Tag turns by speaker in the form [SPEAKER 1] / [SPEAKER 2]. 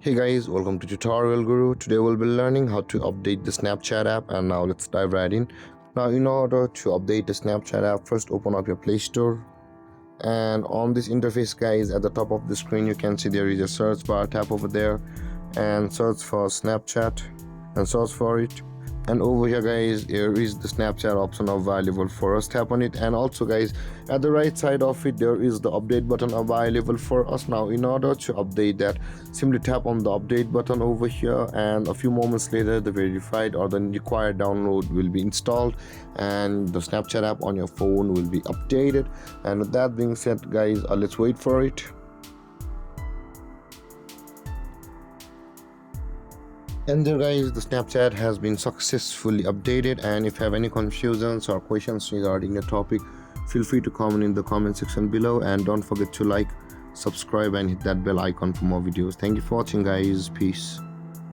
[SPEAKER 1] Hey guys, welcome to Tutorial Guru. Today we'll be learning how to update the Snapchat app, and now let's dive right in. Now in order to update the Snapchat app, first open up your Play Store, and on this interface guys, at the top of the screen you can see there is a search bar. Tap over there and search for Snapchat and search for it, and over here guys here is the Snapchat option available for us. Tap on it, and also guys at the right side of it there is the update button available for us. Now in order to update that, simply tap on the update button over here, and a few moments later the verified or the required download will be installed and the Snapchat app on your phone will be updated. And with that being said guys, let's wait for it. And there guys, the Snapchat has been successfully updated, and if you have any confusions or questions regarding the topic, feel free to comment in the comment section below, and don't forget to like, subscribe and hit that bell icon for more videos. Thank you for watching guys. Peace.